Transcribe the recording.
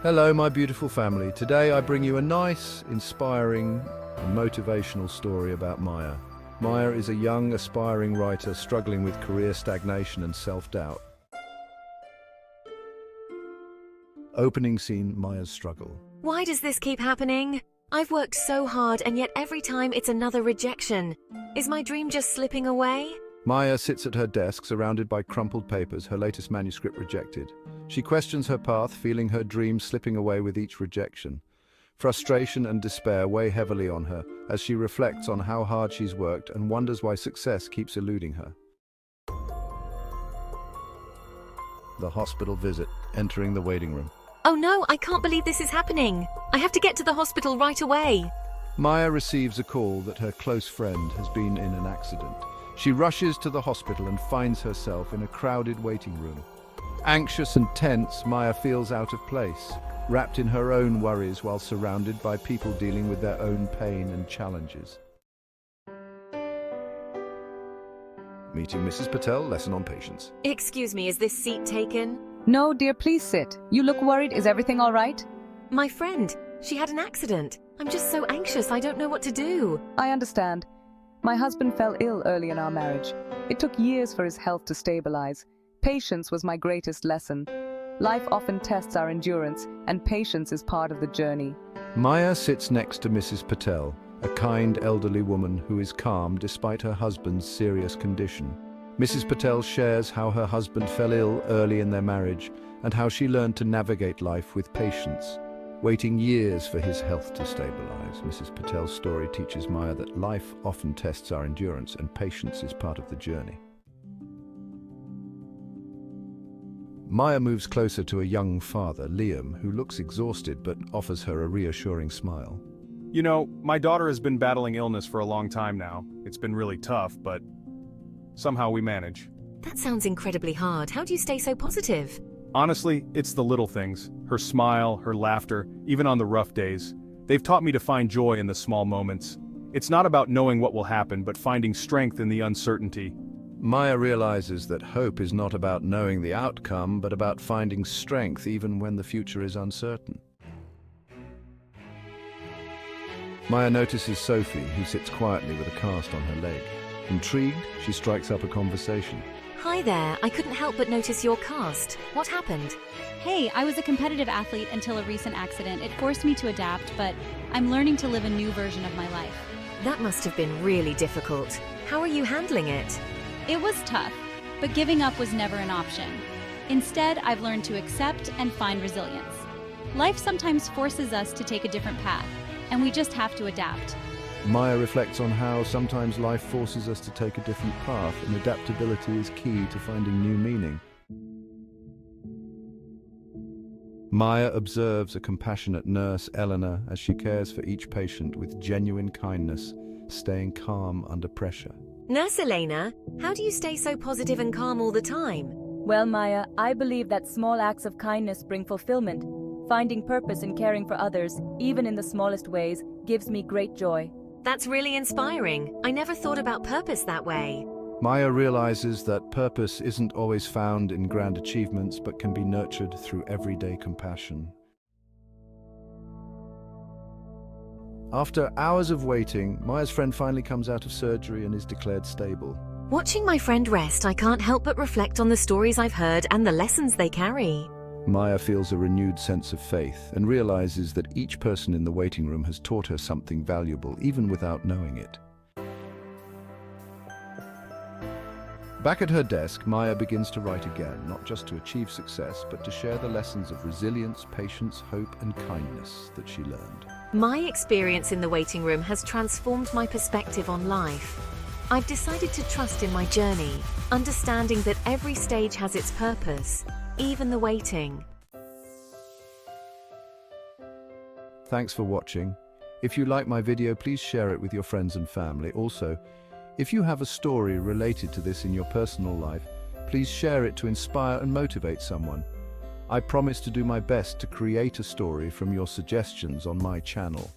Hello, my beautiful family. Today I bring you a nice, inspiring, and motivational story about Maya. Maya is a young, aspiring writer struggling with career stagnation and self-doubt. Opening scene, Maya's struggle. Why does this keep happening? I've worked so hard and yet every time it's another rejection. Is my dream just slipping away? Maya sits at her desk, surrounded by crumpled papers, her latest manuscript rejected. She questions her path, feeling her dreams slipping away with each rejection. Frustration and despair weigh heavily on her as she reflects on how hard she's worked and wonders why success keeps eluding her. The hospital visit, entering the waiting room. Oh no, I can't believe this is happening. I have to get to the hospital right away. Maya receives a call that her close friend has been in an accident. She rushes to the hospital and finds herself in a crowded waiting room. Anxious and tense, Maya feels out of place, wrapped in her own worries while surrounded by people dealing with their own pain and challenges. Meeting Mrs Patel, lesson on patience. Excuse me, is this seat taken? No, dear, please sit. You look worried. Is everything all right? My friend, she had an accident. I'm just so anxious, I don't know what to do. I understand. My husband fell ill early in our marriage. It took years for his health to stabilize. Patience was my greatest lesson. Life often tests our endurance, and patience is part of the journey. Maya sits next to Mrs Patel, a kind elderly woman who is calm despite her husband's serious condition. Mrs Patel shares how her husband fell ill early in their marriage and how she learned to navigate life with patience. Waiting years for his health to stabilize, Mrs Patel's story teaches Maya that life often tests our endurance and patience is part of the journey. Maya moves closer to a young father, Liam, who looks exhausted but offers her a reassuring smile. You know, my daughter has been battling illness for a long time now. It's been really tough, but somehow we manage. That sounds incredibly hard. How do you stay so positive? Honestly, it's the little things. Her smile, her laughter, even on the rough days. They've taught me to find joy in the small moments. It's not about knowing what will happen, but finding strength in the uncertainty. Maya realizes that hope is not about knowing the outcome, but about finding strength even when the future is uncertain. Maya notices Sophie, who sits quietly with a cast on her leg. Intrigued, she strikes up a conversation. Hi there, I couldn't help but notice your cast. What happened? Hey, I was a competitive athlete until a recent accident. It forced me to adapt, but I'm learning to live a new version of my life. That must have been really difficult. How are you handling it? It was tough, but giving up was never an option. Instead, I've learned to accept and find resilience. Life sometimes forces us to take a different path, and we just have to adapt. Maya reflects on how sometimes life forces us to take a different path, and adaptability is key to finding new meaning. Maya observes a compassionate nurse, Eleanor, as she cares for each patient with genuine kindness, staying calm under pressure. Nurse Elena, how do you stay so positive and calm all the time? Well, Maya, I believe that small acts of kindness bring fulfillment. Finding purpose in caring for others, even in the smallest ways, gives me great joy. That's really inspiring. I never thought about purpose that way. Maya realizes that purpose isn't always found in grand achievements, but can be nurtured through everyday compassion. After hours of waiting, Maya's friend finally comes out of surgery and is declared stable. Watching my friend rest, I can't help but reflect on the stories I've heard and the lessons they carry. Maya feels a renewed sense of faith and realizes that each person in the waiting room has taught her something valuable, even without knowing it. Back at her desk, Maya begins to write again, not just to achieve success, but to share the lessons of resilience, patience, hope, and kindness that she learned. My experience in the waiting room has transformed my perspective on life. I've decided to trust in my journey, understanding that every stage has its purpose, even the waiting. Thanks for watching. If you like my video, please share it with your friends and family. Also, if you have a story related to this in your personal life, please share it to inspire and motivate someone. I promise to do my best to create a story from your suggestions on my channel.